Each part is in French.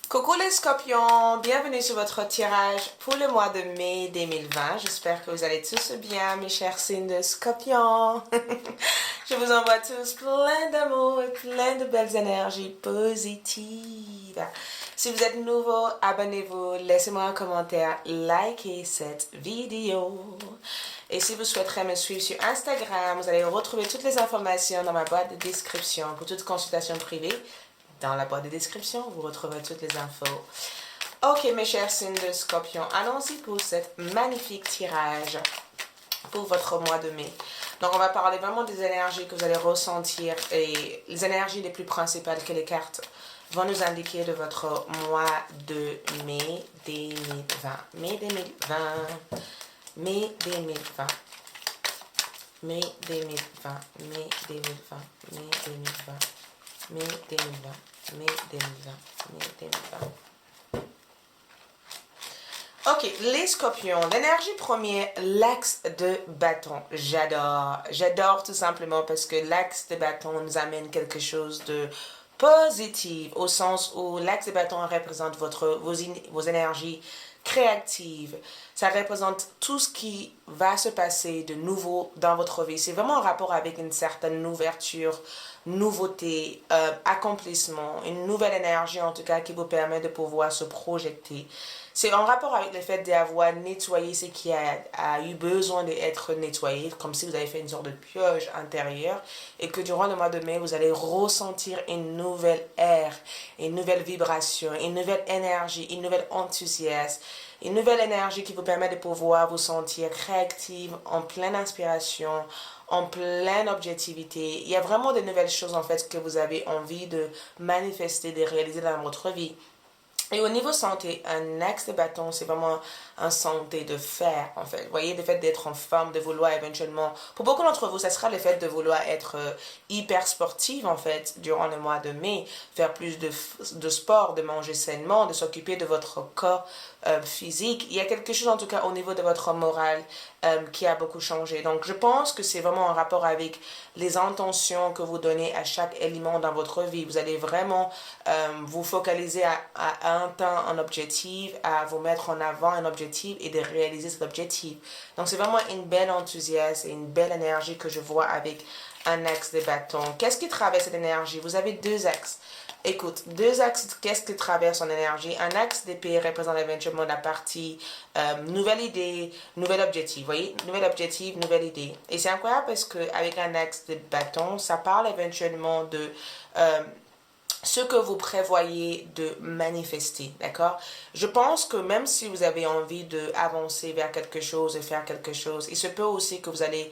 Coucou les scorpions, bienvenue sur votre tirage pour le mois de mai 2020. J'espère que vous allez tous bien, mes chers signes de scorpions. Je vous envoie tous plein d'amour et plein de belles énergies positives. Si vous êtes nouveau, abonnez-vous, laissez-moi un commentaire, likez cette vidéo. Et si vous souhaiterez me suivre sur Instagram, vous allez retrouver toutes les informations dans ma boîte de description pour toute consultation privée. Dans la boîte de description, vous retrouverez toutes les infos. Ok, mes chers signes de Scorpion, allons-y pour cet magnifique tirage pour votre mois de mai. Donc, on va parler vraiment des énergies que vous allez ressentir et les énergies les plus principales que les cartes vont nous indiquer de votre mois de mai 2020. Mai 2020. Mai 2020. Mai 2020. Mai 2020. Mai 2020. Mai 2020, mai 2020, mai 2020. Ok, les scorpions, l'énergie première, l'axe de bâton. J'adore. J'adore tout simplement parce que l'axe de bâton nous amène quelque chose de positif, au sens où l'axe de bâton représente vos énergies créatives. Ça représente tout ce qui va se passer de nouveau dans votre vie. C'est vraiment en rapport avec une certaine ouverture, nouveauté, accomplissement, une nouvelle énergie en tout cas qui vous permet de pouvoir se projeter. C'est en rapport avec le fait d'avoir nettoyé ce qui a eu besoin d'être nettoyé, comme si vous avez fait une sorte de purge intérieure et que durant le mois de mai, vous allez ressentir une nouvelle ère, une nouvelle vibration, une nouvelle énergie, une nouvelle enthousiasme, une nouvelle énergie qui vous permet de pouvoir vous sentir créative, en pleine inspiration, en pleine objectivité. Il y a vraiment de nouvelles choses en fait que vous avez envie de manifester, de réaliser dans votre vie. Et au niveau santé, un axe de bâton, c'est vraiment un santé de fer, en fait. Vous voyez, le fait d'être en forme, de vouloir éventuellement... Pour beaucoup d'entre vous, ça sera le fait de vouloir être hyper sportive, en fait, durant le mois de mai. Faire plus de sport, de manger sainement, de s'occuper de votre corps physique. Il y a quelque chose, en tout cas, au niveau de votre morale qui a beaucoup changé. Donc, je pense que c'est vraiment en rapport avec les intentions que vous donnez à chaque élément dans votre vie. Vous allez vraiment vous focaliser à atteindre un objectif, à vous mettre en avant un objectif et de réaliser cet objectif. Donc, c'est vraiment une belle enthousiasme et une belle énergie que je vois avec un axe de bâton. Qu'est-ce qui traverse cette énergie? Vous avez deux axes. Écoute, deux axes, qu'est-ce qui traverse son énergie? Un axe d'épée représente éventuellement la partie nouvelle idée, nouvel objectif. Vous voyez? Nouvel objectif, nouvelle idée. Et c'est incroyable parce qu'avec un axe de bâton, ça parle éventuellement de ce que vous prévoyez de manifester, d'accord? Je pense que même si vous avez envie d'avancer vers quelque chose et faire quelque chose, il se peut aussi que vous allez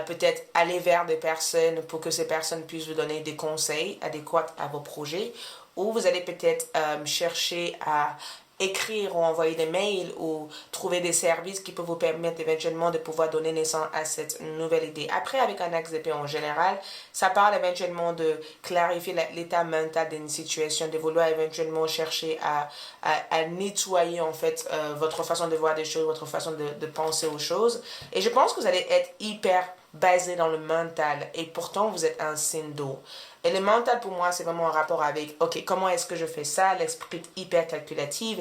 peut-être aller vers des personnes pour que ces personnes puissent vous donner des conseils adéquats à vos projets, ou vous allez peut-être chercher à écrire ou envoyer des mails ou trouver des services qui peuvent vous permettre éventuellement de pouvoir donner naissance à cette nouvelle idée. Après, avec un axe d'épée en général, ça parle éventuellement de clarifier l'état mental d'une situation, de vouloir éventuellement chercher à nettoyer en fait votre façon de voir des choses, votre façon de penser aux choses. Et je pense que vous allez être hyper basé dans le mental et pourtant vous êtes un signe d'eau. Et le mental pour moi c'est vraiment en rapport avec ok, comment est-ce que je fais ça, l'esprit hyper calculatif,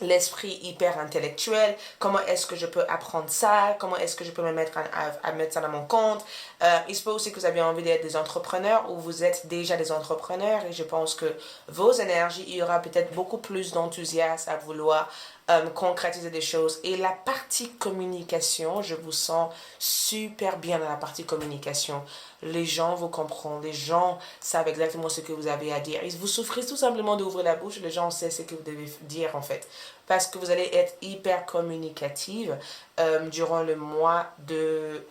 l'esprit hyper intellectuel, comment est-ce que je peux apprendre ça, comment est-ce que je peux me mettre à mettre ça dans mon compte. Il se peut aussi que vous avez envie d'être des entrepreneurs ou vous êtes déjà des entrepreneurs et je pense que vos énergies, il y aura peut-être beaucoup plus d'enthousiasme à vouloir concrétiser des choses. Et la partie communication, je vous sens super bien dans la partie communication. Les gens vous comprennent, les gens savent exactement ce que vous avez à dire. Et vous souffrez tout simplement d'ouvrir la bouche, les gens savent ce que vous devez dire en fait. Parce que vous allez être hyper communicative durant le mois de...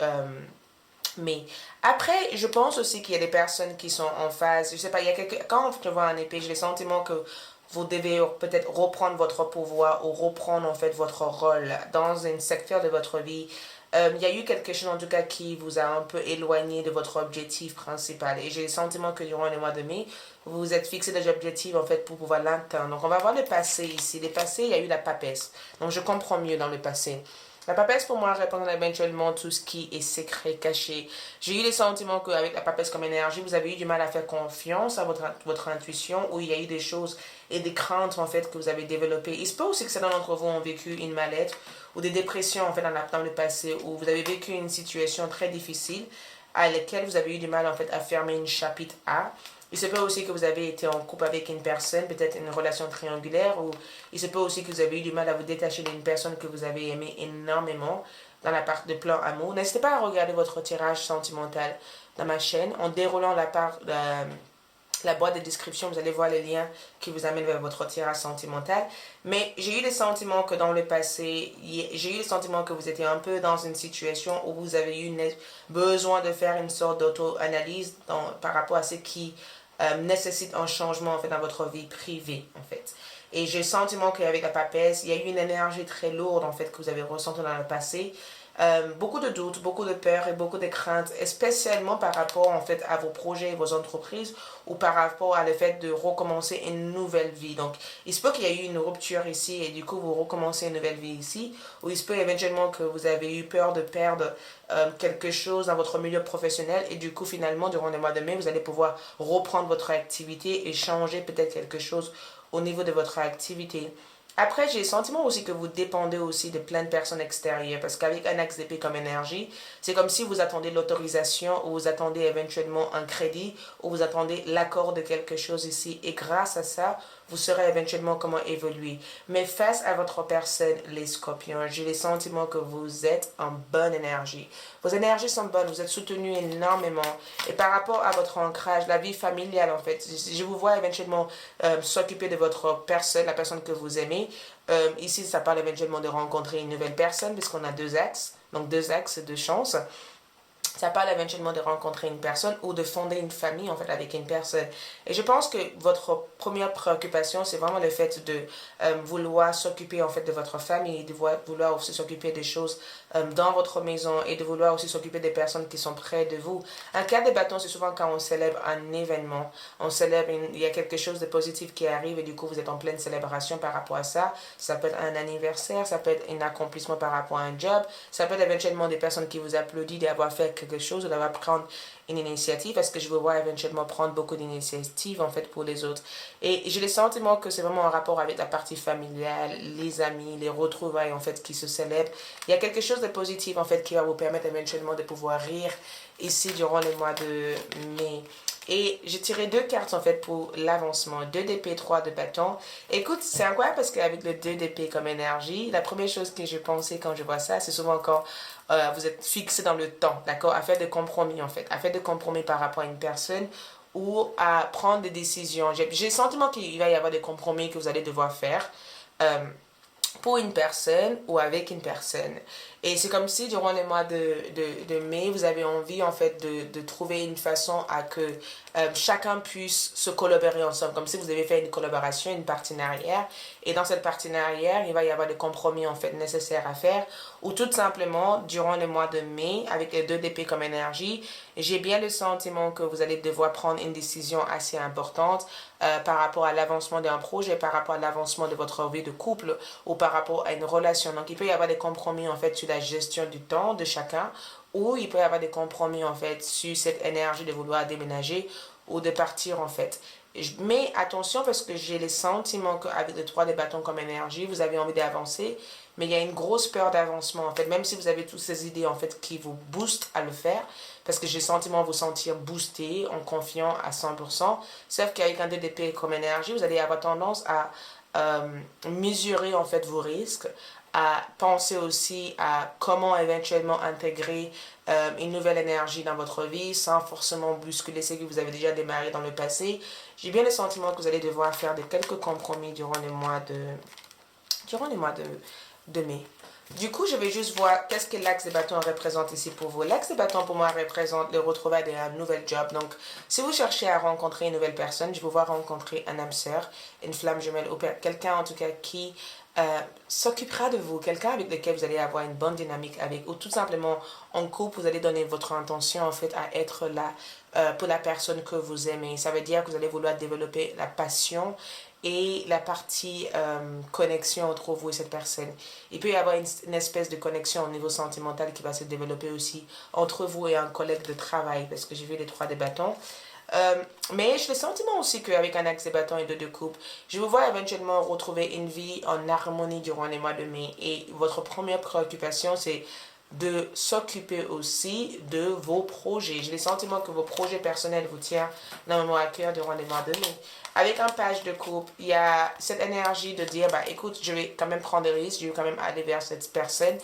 mais après, je pense aussi qu'il y a des personnes qui sont en phase, je sais pas, il y a quand je vois un épée, j'ai le sentiment que vous devez peut-être reprendre votre pouvoir ou reprendre en fait votre rôle dans un secteur de votre vie. Il y a eu quelque chose en tout cas qui vous a un peu éloigné de votre objectif principal. Et j'ai le sentiment que durant le mois de mai, vous vous êtes fixé des objectifs en fait pour pouvoir l'atteindre. Donc on va voir le passé ici. Le passé, il y a eu la papesse. Donc je comprends mieux dans le passé. La papesse pour moi répond éventuellement tout ce qui est secret, caché. J'ai eu le sentiment qu'avec la papesse comme énergie, vous avez eu du mal à faire confiance à votre intuition, où il y a eu des choses et des craintes en fait que vous avez développées. Il se peut aussi que certains d'entre vous ont vécu une mal-être ou des dépressions en fait dans le passé, où vous avez vécu une situation très difficile à laquelle vous avez eu du mal en fait à fermer une chapitre A. Il se peut aussi que vous avez été en couple avec une personne, peut-être une relation triangulaire, ou il se peut aussi que vous avez eu du mal à vous détacher d'une personne que vous avez aimée énormément dans la part de plan amour. N'hésitez pas à regarder votre tirage sentimental dans ma chaîne. En déroulant la boîte de description, vous allez voir les liens qui vous amènent vers votre tirage sentimental. Mais j'ai eu le sentiment que dans le passé, j'ai eu le sentiment que vous étiez un peu dans une situation où vous avez eu besoin de faire une sorte d'auto-analyse par rapport à ce qui nécessite un changement en fait dans votre vie privée en fait. Et j'ai le sentiment qu'avec la papesse, il y a eu une énergie très lourde en fait que vous avez ressentie dans le passé. Beaucoup de doutes, beaucoup de peurs et beaucoup de craintes, spécialement par rapport en fait à vos projets et vos entreprises ou par rapport à le fait de recommencer une nouvelle vie. Donc, il se peut qu'il y ait eu une rupture ici et du coup vous recommencez une nouvelle vie ici, ou il se peut éventuellement que vous avez eu peur de perdre quelque chose dans votre milieu professionnel et du coup finalement durant le mois de mai vous allez pouvoir reprendre votre activité et changer peut-être quelque chose au niveau de votre activité. Après, j'ai le sentiment aussi que vous dépendez aussi de plein de personnes extérieures parce qu'avec un axe d'épée comme énergie, c'est comme si vous attendez l'autorisation ou vous attendez éventuellement un crédit ou vous attendez l'accord de quelque chose ici et grâce à ça, vous saurez éventuellement comment évoluer. Mais face à votre personne, les scorpions, j'ai le sentiment que vous êtes en bonne énergie. Vos énergies sont bonnes, vous êtes soutenus énormément. Et par rapport à votre ancrage, la vie familiale en fait, je vous vois éventuellement s'occuper de votre personne, la personne que vous aimez. Ici, ça parle éventuellement de rencontrer une nouvelle personne puisqu'on a deux axes, donc deux axes de chance. Ça parle éventuellement de rencontrer une personne ou de fonder une famille en fait avec une personne. Et je pense que votre première préoccupation, c'est vraiment le fait de vouloir s'occuper en fait de votre famille, de vouloir aussi s'occuper des choses dans votre maison et de vouloir aussi s'occuper des personnes qui sont près de vous. Un cas de bâton, c'est souvent quand on célèbre un événement. On célèbre, il y a quelque chose de positif qui arrive et du coup vous êtes en pleine célébration par rapport à ça. Ça peut être un anniversaire, ça peut être un accomplissement par rapport à un job, ça peut être éventuellement des personnes qui vous applaudissent d'avoir fait quelque chose, d'avoir prendre une initiative, parce que je veux voir éventuellement prendre beaucoup d'initiatives en fait pour les autres. Et j'ai le sentiment que c'est vraiment en rapport avec la partie familiale, les amis, les retrouvailles en fait qui se célèbrent. Il y a quelque chose de positif en fait qui va vous permettre éventuellement de pouvoir rire ici durant le mois de mai. Et j'ai tiré deux cartes en fait pour l'avancement. 2 d'épée, 3 de bâton. Écoute, c'est incroyable parce qu'avec le 2 d'épée comme énergie, la première chose que j'ai pensé quand je vois ça, c'est souvent quand vous êtes fixé dans le temps, d'accord, à faire des compromis en fait, à faire des compromis par rapport à une personne ou à prendre des décisions. J'ai le sentiment qu'il va y avoir des compromis que vous allez devoir faire. Pour une personne ou avec une personne. Et c'est comme si durant les mois de mai, vous avez envie en fait de trouver une façon à que chacun puisse se collaborer ensemble. Comme si vous avez fait une collaboration, une partenariat. Et dans cette partenariat, il va y avoir des compromis en fait nécessaires à faire. Ou tout simplement, durant le mois de mai, avec les 2 d'épée comme énergie, j'ai bien le sentiment que vous allez devoir prendre une décision assez importante par rapport à l'avancement d'un projet, par rapport à l'avancement de votre vie de couple ou par rapport à une relation. Donc, il peut y avoir des compromis en fait sur la gestion du temps de chacun ou il peut y avoir des compromis en fait sur cette énergie de vouloir déménager ou de partir en fait. Mais attention parce que j'ai le sentiment qu'avec le 3 des bâtons comme énergie, vous avez envie d'avancer, mais il y a une grosse peur d'avancement en fait, même si vous avez toutes ces idées en fait qui vous boostent à le faire, parce que j'ai le sentiment de vous sentir boosté, en confiant à 100%, sauf qu'avec un 2 d'épée comme énergie, vous allez avoir tendance à mesurer en fait vos risques, à penser aussi à comment éventuellement intégrer une nouvelle énergie dans votre vie sans forcément bousculer ce que vous avez déjà démarré dans le passé. J'ai bien le sentiment que vous allez devoir faire quelques compromis durant les mois de mai. Du coup, je vais juste voir qu'est-ce que l'axe des bâtons représente ici pour vous. L'axe des bâtons pour moi représente le retrouvailles d'un nouvel job. Donc, si vous cherchez à rencontrer une nouvelle personne, je vais voir rencontrer un âme sœur, une flamme jumelle ou quelqu'un en tout cas qui s'occupera de vous, quelqu'un avec lequel vous allez avoir une bonne dynamique avec, ou tout simplement en couple, vous allez donner votre intention en fait à être là pour la personne que vous aimez. Ça veut dire que vous allez vouloir développer la passion et la partie connexion entre vous et cette personne. Il peut y avoir une espèce de connexion au niveau sentimental qui va se développer aussi entre vous et un collègue de travail, parce que j'ai vu les 3 des bâtons. Mais j'ai le sentiment aussi qu'avec un axe des bâtons et de coupe, je vous vois éventuellement retrouver une vie en harmonie durant les mois de mai. Et votre première préoccupation, c'est de s'occuper aussi de vos projets. J'ai le sentiment que vos projets personnels vous tiennent énormément à cœur durant les mois de mai. Avec un page de coupe, il y a cette énergie de dire, bah écoute, je vais quand même prendre des risques, je vais quand même aller vers cette personne.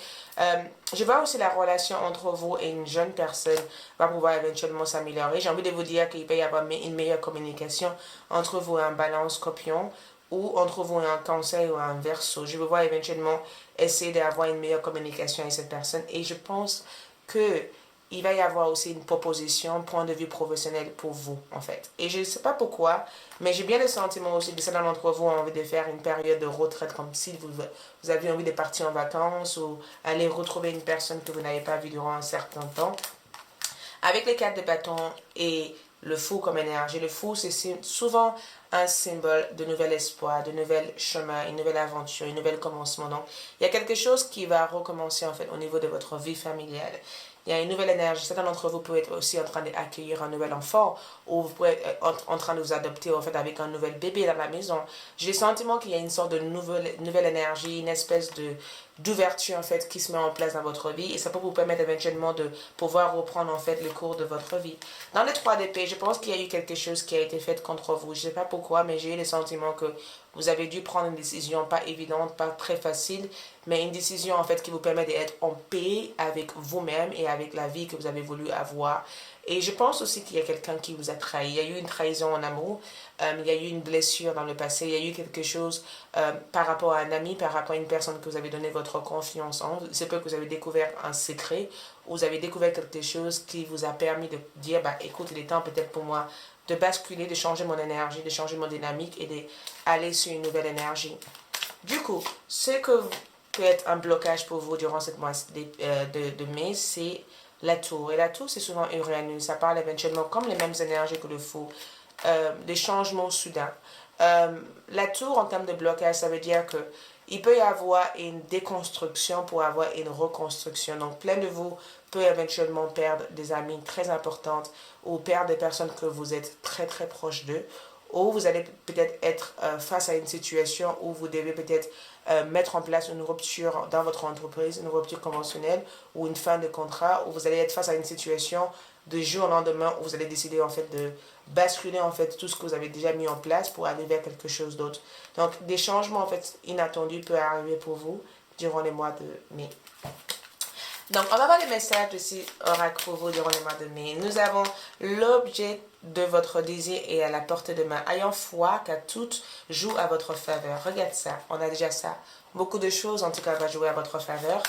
Je vois aussi la relation entre vous et une jeune personne va pouvoir éventuellement s'améliorer. J'ai envie de vous dire qu'il peut y avoir une meilleure communication entre vous et un balance scorpion ou entre vous et un cancer ou un verseau. Je vais voir éventuellement essayer d'avoir une meilleure communication avec cette personne et je pense que il va y avoir aussi une proposition, point de vue professionnel pour vous, en fait. Et je ne sais pas pourquoi, mais j'ai bien le sentiment aussi que certains d'entre vous ont envie de faire une période de retraite, comme si vous avez envie de partir en vacances ou aller retrouver une personne que vous n'avez pas vue durant un certain temps. Avec les 4 de bâton et le fou comme énergie, le fou, c'est souvent un symbole de nouvel espoir, de nouvel chemin, une nouvelle aventure, un nouvel commencement. Donc, il y a quelque chose qui va recommencer, en fait, au niveau de votre vie familiale. Il y a une nouvelle énergie. Certains d'entre vous peuvent être aussi en train d'accueillir un nouvel enfant ou vous pouvez être en train de vous adopter en fait avec un nouvel bébé dans la maison. J'ai le sentiment qu'il y a une sorte de nouvelle énergie, une espèce de d'ouverture en fait qui se met en place dans votre vie et ça peut vous permettre éventuellement de pouvoir reprendre en fait le cours de votre vie. Dans les 3 d'épée, je pense qu'il y a eu quelque chose qui a été fait contre vous. Je ne sais pas pourquoi, mais j'ai eu le sentiment que vous avez dû prendre une décision pas évidente, pas très facile, mais une décision en fait qui vous permet d'être en paix avec vous-même et avec la vie que vous avez voulu avoir. Et je pense aussi qu'il y a quelqu'un qui vous a trahi. Il y a eu une trahison en amour, il y a eu une blessure dans le passé, il y a eu quelque chose par rapport à un ami, par rapport à une personne que vous avez donné votre confiance en. C'est peut que vous avez découvert un secret, ou vous avez découvert quelque chose qui vous a permis de dire, bah écoute, il est temps peut-être pour moi de basculer, de changer mon énergie, de changer mon dynamique et d'aller sur une nouvelle énergie. Du coup, ce que peut être un blocage pour vous durant cette mois de mai, c'est la tour. Et la tour, c'est souvent Uranus. Ça parle éventuellement comme les mêmes énergies que le fou, des changements soudains. La tour, en termes de blocage, ça veut dire que il peut y avoir une déconstruction pour avoir une reconstruction. Donc, plein de vous peut éventuellement perdre des amis très importantes ou perdre des personnes que vous êtes très très proches d'eux. Ou vous allez peut-être être face à une situation où vous devez peut-être mettre en place une rupture dans votre entreprise, une rupture conventionnelle ou une fin de contrat, où vous allez être face à une situation de jour au lendemain où vous allez décider en fait de basculer en fait tout ce que vous avez déjà mis en place pour aller vers quelque chose d'autre. Donc des changements en fait inattendus peuvent arriver pour vous durant les mois de mai. Donc, on va voir les messages de ces oracles pour vous durant le mois de mai. Nous avons l'objet de votre désir et à la portée de main. Ayant foi car tout joue à votre faveur. Regarde ça, on a déjà ça. Beaucoup de choses, en tout cas, va jouer à votre faveur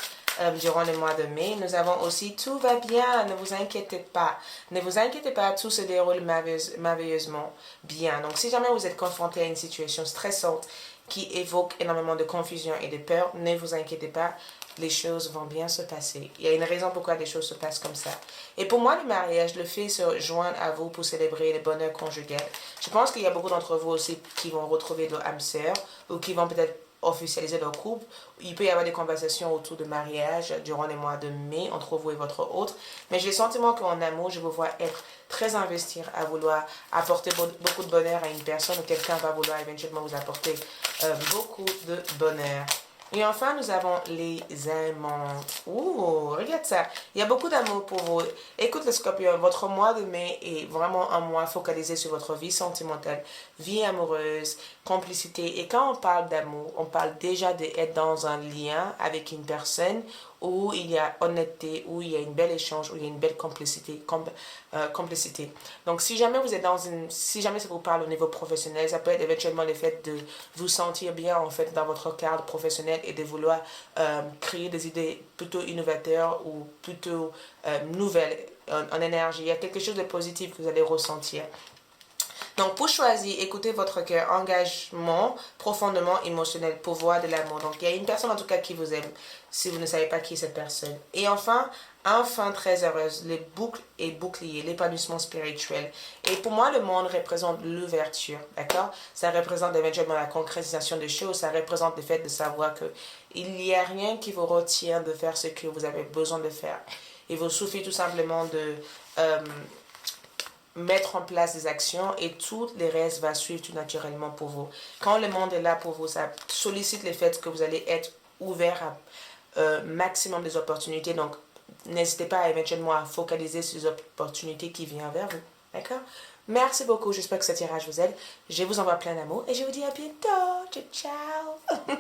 durant le mois de mai. Nous avons aussi tout va bien, ne vous inquiétez pas. Ne vous inquiétez pas, tout se déroule merveilleusement bien. Donc, si jamais vous êtes confronté à une situation stressante qui évoque énormément de confusion et de peur, ne vous inquiétez pas. Les choses vont bien se passer. Il y a une raison pourquoi les choses se passent comme ça. Et pour moi, le mariage, le fait de se joindre à vous pour célébrer le bonheur conjugal, je pense qu'il y a beaucoup d'entre vous aussi qui vont retrouver leur âme sœur ou qui vont peut-être officialiser leur couple. Il peut y avoir des conversations autour de mariage durant les mois de mai entre vous et votre autre. Mais j'ai le sentiment qu'en amour, je vous vois être très investi à vouloir apporter beaucoup de bonheur à une personne ou quelqu'un va vouloir éventuellement vous apporter beaucoup de bonheur. Et enfin, nous avons les aimants. Ouh, regarde ça. Il y a beaucoup d'amour pour vous. Écoute le scorpion, votre mois de mai est vraiment un mois focalisé sur votre vie sentimentale, vie amoureuse, complicité. Et quand on parle d'amour, on parle déjà d'être dans un lien avec une personne où il y a honnêteté, où il y a une belle échange, où il y a une belle complicité. Complicité. Donc, si jamais vous êtes si jamais ça vous parle au niveau professionnel, ça peut être éventuellement le fait de vous sentir bien en fait dans votre cadre professionnel et de vouloir créer des idées plutôt innovateurs ou plutôt nouvelles en énergie. Il y a quelque chose de positif que vous allez ressentir. Donc, pour choisir, écoutez votre cœur, engagement profondément émotionnel, pouvoir de l'amour. Donc, il y a une personne en tout cas qui vous aime, si vous ne savez pas qui est cette personne. Et enfin très heureuse, les boucles et boucliers, l'épanouissement spirituel. Et pour moi, le monde représente l'ouverture, d'accord? Ça représente éventuellement la concrétisation des choses, ça représente le fait de savoir que il n'y a rien qui vous retient de faire ce que vous avez besoin de faire. Il vous suffit tout simplement de mettre en place des actions et tout le reste va suivre tout naturellement pour vous. Quand le monde est là pour vous, ça sollicite le fait que vous allez être ouvert à maximum des opportunités. Donc, n'hésitez pas éventuellement à focaliser sur les opportunités qui viennent vers vous. D'accord? Merci beaucoup. J'espère que ce tirage vous aide. Je vous envoie plein d'amour et je vous dis à bientôt. Ciao, ciao.